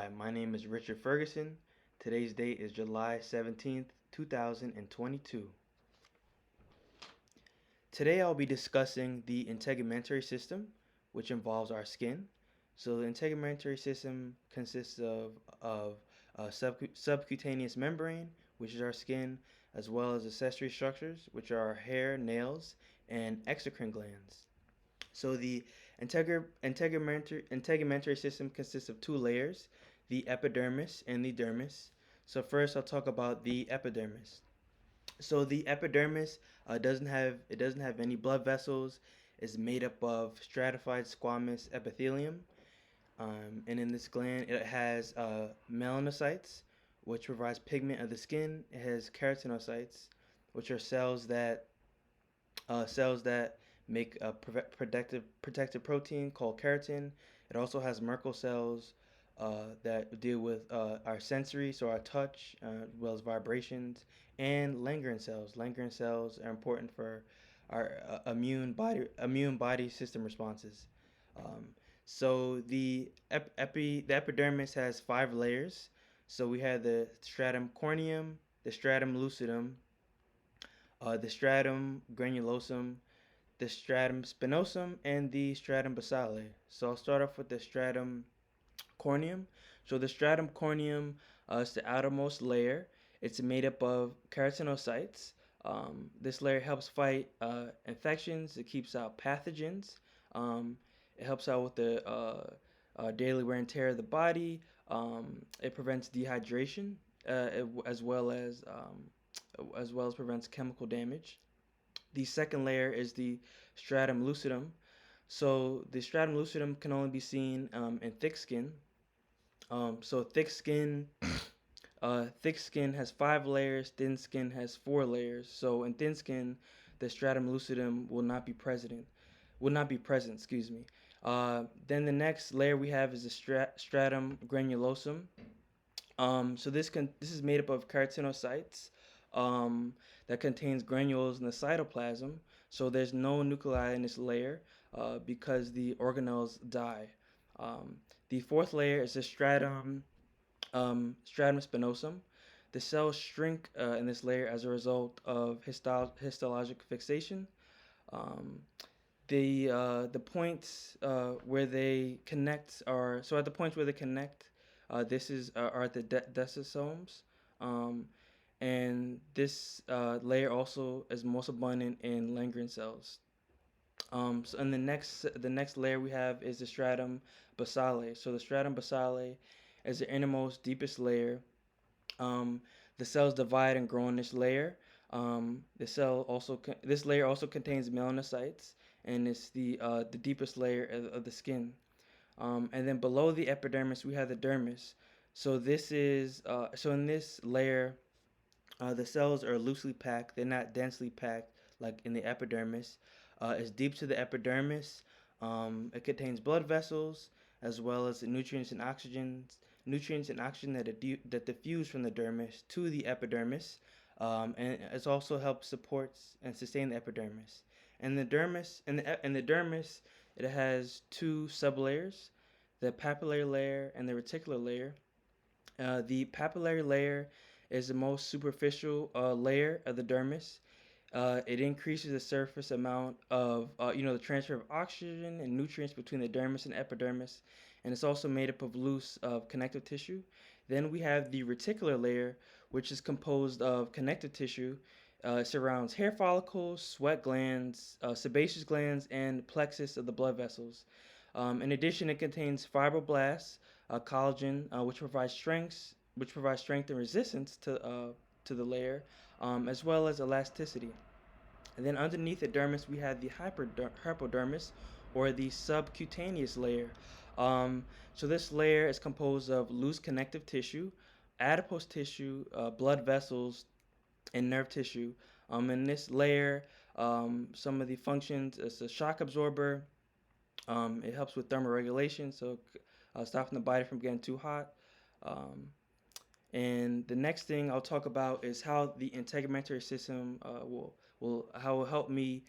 Hi, my name is Richard Ferguson. Today's date is July 17th, 2022. Today I'll be discussing the integumentary system, which involves our skin. So the integumentary system consists of a subcutaneous membrane, which is our skin, as well as accessory structures, which are our hair, nails, and exocrine glands. So the integumentary system consists of two layers, the epidermis and the dermis. So first I'll talk about the epidermis. So the epidermis doesn't have any blood vessels. It's made up of stratified squamous epithelium, and in this gland it has melanocytes, which provides pigment of the skin. It has keratinocytes, which are cells that make a protective protein called keratin. It also has Merkel cells that deal with our sensory, so our touch, as well as vibrations, and Langerhans cells. Langerhans cells are important for our immune body system responses. Um, so the epidermis has five layers. So we have the stratum corneum, the stratum lucidum, the stratum granulosum, the stratum spinosum, and the stratum basale. So I'll start off with the stratum corneum. So the stratum corneum is the outermost layer. It's made up of keratinocytes. This layer helps fight infections. It keeps out pathogens. It helps out with the daily wear and tear of the body. It prevents dehydration, as well as prevents chemical damage. The second layer is the stratum lucidum. So the stratum lucidum can only be seen in thick skin. So thick skin has five layers. Thin skin has four layers. So in thin skin, the stratum lucidum will not be present. Excuse me. Then the next layer we have is the stratum granulosum. This is made up of keratinocytes um, that contains granules in the cytoplasm. So there's no nuclei in this layer because the organelles die. Um, the fourth layer is the stratum spinosum. The cells shrink in this layer as a result of histologic fixation. Um, the points where they connect are so at the points where they connect, this is are at the desosomes, um, and this layer also is most abundant in Langerhans cells. So in the next layer we have is the stratum basale. So the stratum basale is the innermost deepest layer. um, the cells divide and grow in this layer. This layer also contains melanocytes, and it's the deepest layer of the skin. And then below the epidermis we have the dermis. So in this layer, the cells are loosely packed. They're not densely packed like in the epidermis. It's deep to the epidermis. It contains blood vessels as well as the nutrients and oxygen that diffuse from the dermis to the epidermis, and it also helps supports and sustain the epidermis. And the dermis, it has two sublayers, the papillary layer and the reticular layer. The papillary layer is the most superficial layer of the dermis. It increases the surface amount of, the transfer of oxygen and nutrients between the dermis and epidermis, and it's also made up of loose connective tissue. Then we have the reticular layer, which is composed of connective tissue. It surrounds hair follicles, sweat glands, sebaceous glands, and plexus of the blood vessels. In addition, it contains fibroblasts, collagen, which provides strength and resistance to the layer, as well as elasticity. And then underneath the dermis, we have the hypodermis, or the subcutaneous layer. Um, so this layer is composed of loose connective tissue, adipose tissue, blood vessels, and nerve tissue. In this layer, some of the functions is a shock absorber. It helps with thermoregulation, so stopping the body from getting too hot. Um, and the next thing I'll talk about is how the integumentary system will help me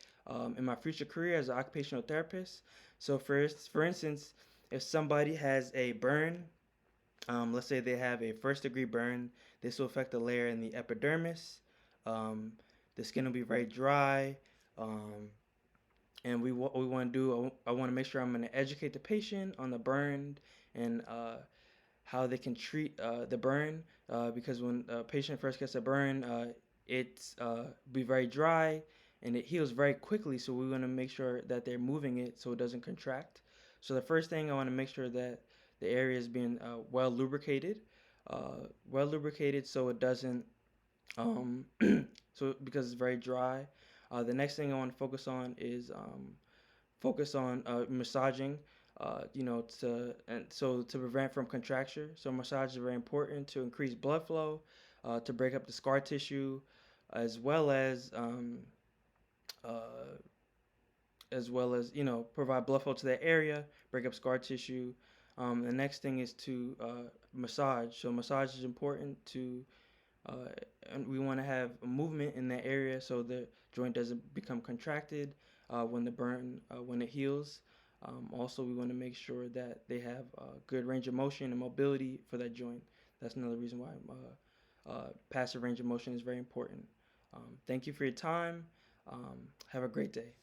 in my future career as an occupational therapist. So for instance, if somebody has a burn Let's say they have a first degree burn. This will affect the layer in the epidermis. Um, the skin will be very dry. Um, and what we want to do, I want to make sure I'm going to educate the patient on the burn and how they can treat the burn, because when a patient first gets a burn, it's be very dry and it heals very quickly. So we want to make sure that they're moving it so it doesn't contract. So the first thing, I want to make sure that the area is being well lubricated so it doesn't um, so because it's very dry. The next thing I want to focus on massaging, to prevent from contracture. So massage is very important to increase blood flow, to break up the scar tissue, as well as uh, provide blood flow to that area, break up scar tissue. The next thing is to massage. So massage is important to uh, and we want to have a movement in that area so the joint doesn't become contracted when it heals. Also, we want to make sure that they have good range of motion and mobility for that joint. That's another reason why passive range of motion is very important. Thank you for your time. Have a great day.